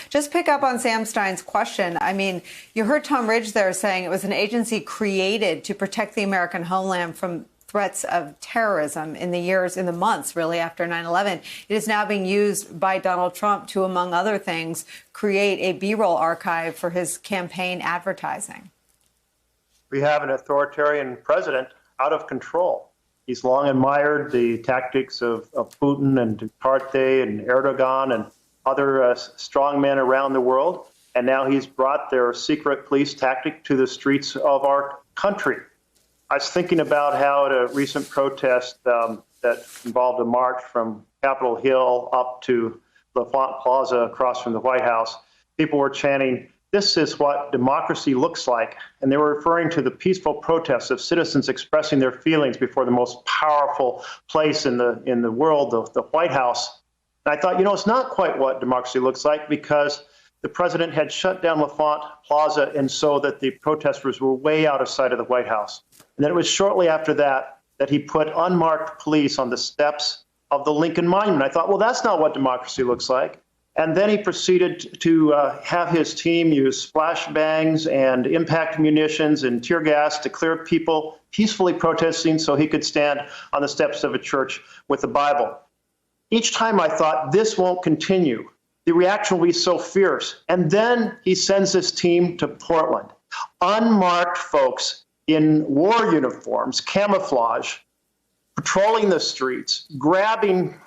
just pick up on Sam Stein's question. I mean, you heard Tom Ridge there saying it was an agency created to protect the American homeland from threats of terrorism in the months really after 9/11. It is now being used by Donald Trump to, among other things, create a B-roll archive for his campaign advertising. We have an authoritarian president out of control. He's long admired the tactics of Putin and Duterte and Erdogan and other strong men around the world. And now he's brought their secret police tactic to the streets of our country. I was thinking about how at a recent protest that involved a march from Capitol Hill up to LaFont Plaza across from the White House, people were chanting, "This is what democracy looks like." And they were referring to the peaceful protests of citizens expressing their feelings before the most powerful place in the world, the White House. And I thought, it's not quite what democracy looks like, because the president had shut down LaFont Plaza, and so that the protesters were way out of sight of the White House. And then it was shortly after that he put unmarked police on the steps of the Lincoln Monument. I thought, well, that's not what democracy looks like. And then he proceeded to have his team use flashbangs and impact munitions and tear gas to clear people peacefully protesting so he could stand on the steps of a church with the Bible. Each time I thought, this won't continue. The reaction will be so fierce. And then he sends his team to Portland. Unmarked folks in war uniforms, camouflage, patrolling the streets, grabbing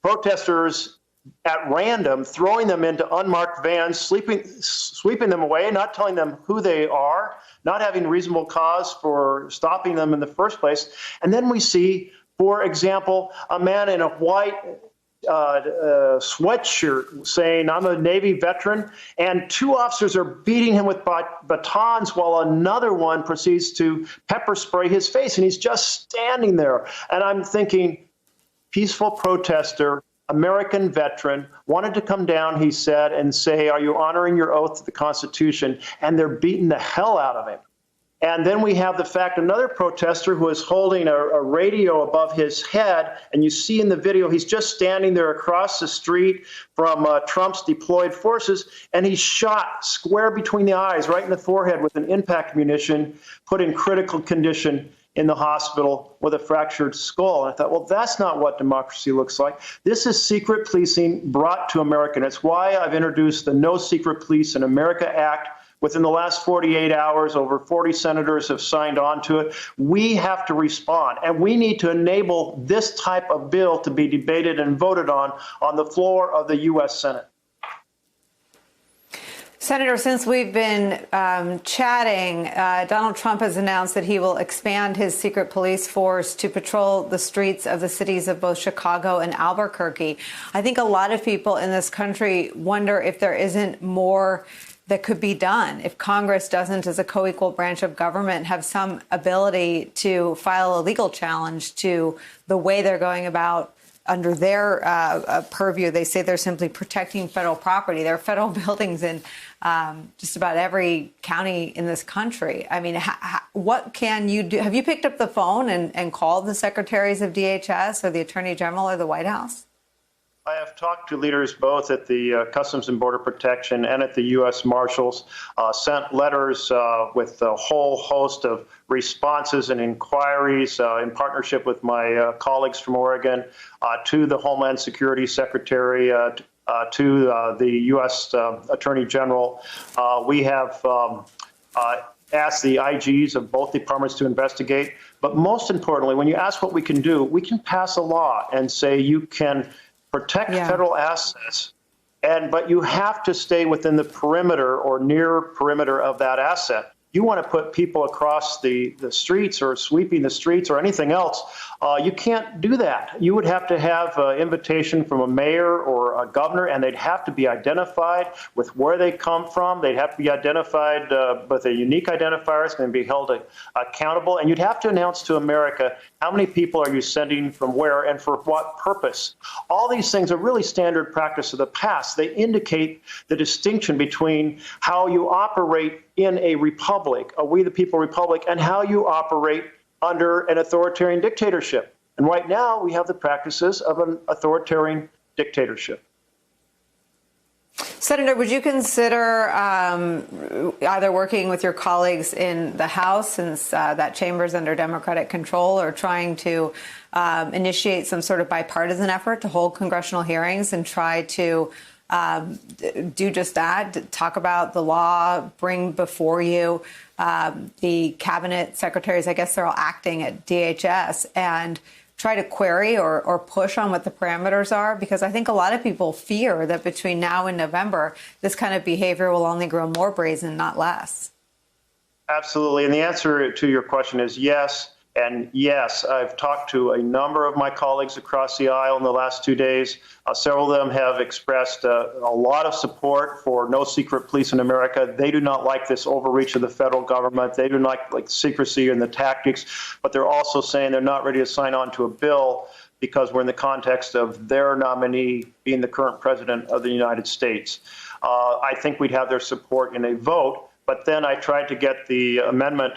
protesters at random, throwing them into unmarked vans, sweeping them away, not telling them who they are, not having reasonable cause for stopping them in the first place. And then we see, for example, a man in a white sweatshirt saying, "I'm a Navy veteran," and two officers are beating him with batons while another one proceeds to pepper spray his face, and he's just standing there. And I'm thinking, peaceful protester, American veteran, wanted to come down, he said, and say, "Are you honoring your oath to the Constitution?" And they're beating the hell out of him. And then we have the fact another protester who is holding a radio above his head, and you see in the video he's just standing there across the street from Trump's deployed forces, and he's shot square between the eyes, right in the forehead with an impact munition, put in critical condition in the hospital with a fractured skull. And I thought, well, that's not what democracy looks like. This is secret policing brought to America. And it's why I've introduced the No Secret Police in America Act. Within the last 48 hours, over 40 senators have signed on to it. We have to respond, and we need to enable this type of bill to be debated and voted on the floor of the U.S. Senate. Senator, since we've been chatting, Donald Trump has announced that he will expand his secret police force to patrol the streets of the cities of both Chicago and Albuquerque. I think a lot of people in this country wonder if there isn't more that could be done, if Congress doesn't, as a co-equal branch of government, have some ability to file a legal challenge to the way they're going about under their purview. They say they're simply protecting federal property. There are federal buildings in just about every county in this country. I mean, what can you do? Have you picked up the phone and called the secretaries of DHS or the Attorney General or the White House? I have talked to leaders both at the Customs and Border Protection and at the U.S. Marshals, sent letters with a whole host of responses and inquiries in partnership with my colleagues from Oregon to the Homeland Security Secretary, to the U.S. Attorney General. We have asked the IGs of both departments to investigate. But most importantly, when you ask what we can do, we can pass a law and say you can protect federal assets, but you have to stay within the perimeter or near perimeter of that asset. You want to put people across the streets or sweeping the streets or anything else, you can't do that. You would have to have an invitation from a mayor or a governor, and they'd have to be identified with where they come from. They'd have to be identified with a unique identifier. It's going to be held accountable. And you'd have to announce to America how many people are you sending from where and for what purpose. All these things are really standard practice of the past. They indicate the distinction between how you operate in a republic, a we the people republic, and how you operate under an authoritarian dictatorship. And right now we have the practices of an authoritarian dictatorship. Senator, would you consider either working with your colleagues in the House, since that chamber is under Democratic control, or trying to initiate some sort of bipartisan effort to hold congressional hearings and try to do just that, talk about the law, bring before you the cabinet secretaries, I guess they're all acting at DHS, and try to query or push on what the parameters are? Because I think a lot of people fear that between now and November, this kind of behavior will only grow more brazen, not less. Absolutely. And the answer to your question is yes. And yes, I've talked to a number of my colleagues across the aisle in the last 2 days. Several of them have expressed a lot of support for no secret police in America. They do not like this overreach of the federal government. They do not like secrecy and the tactics, but they're also saying they're not ready to sign on to a bill because we're in the context of their nominee being the current president of the United States. I think we'd have their support in a vote, but then I tried to get the amendment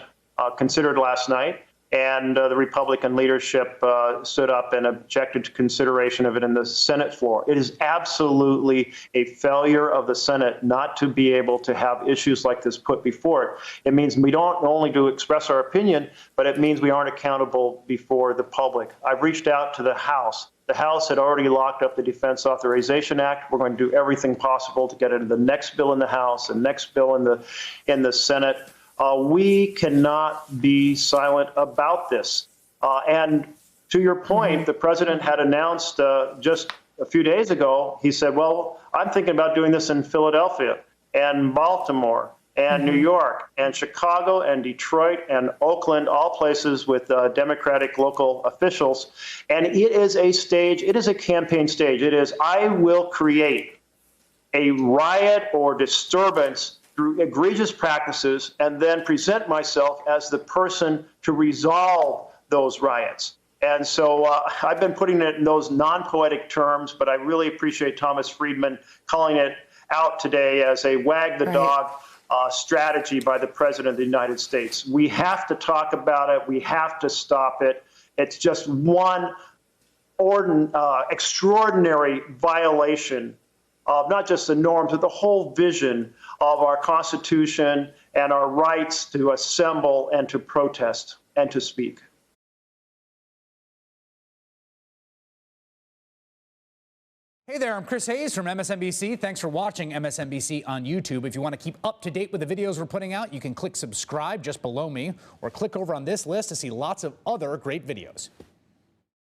considered last night. And the Republican leadership stood up and objected to consideration of it in the Senate floor. It is absolutely a failure of the Senate not to be able to have issues like this put before it. It means we don't only do express our opinion, but it means we aren't accountable before the public. I've reached out to the House. The House had already locked up the Defense Authorization Act. We're going to do everything possible to get into the next bill in the House and next bill in the Senate. We cannot be silent about this. And to your point, the president had announced just a few days ago, he said, well, I'm thinking about doing this in Philadelphia and Baltimore and New York and Chicago and Detroit and Oakland, all places with Democratic local officials. And it is a stage, it is a campaign stage. It is, I will create a riot or disturbance through egregious practices and then present myself as the person to resolve those riots. And so I've been putting it in those non-poetic terms, but I really appreciate Thomas Friedman calling it out today as a wag the dog strategy by the President of the United States. We have to talk about it. We have to stop it. It's just one extraordinary violation of not just the norms, but the whole vision of our Constitution and our rights to assemble and to protest and to speak. Hey there, I'm Chris Hayes from MSNBC. Thanks for watching MSNBC on YouTube. If you want to keep up to date with the videos we're putting out, you can click subscribe just below me or click over on this list to see lots of other great videos.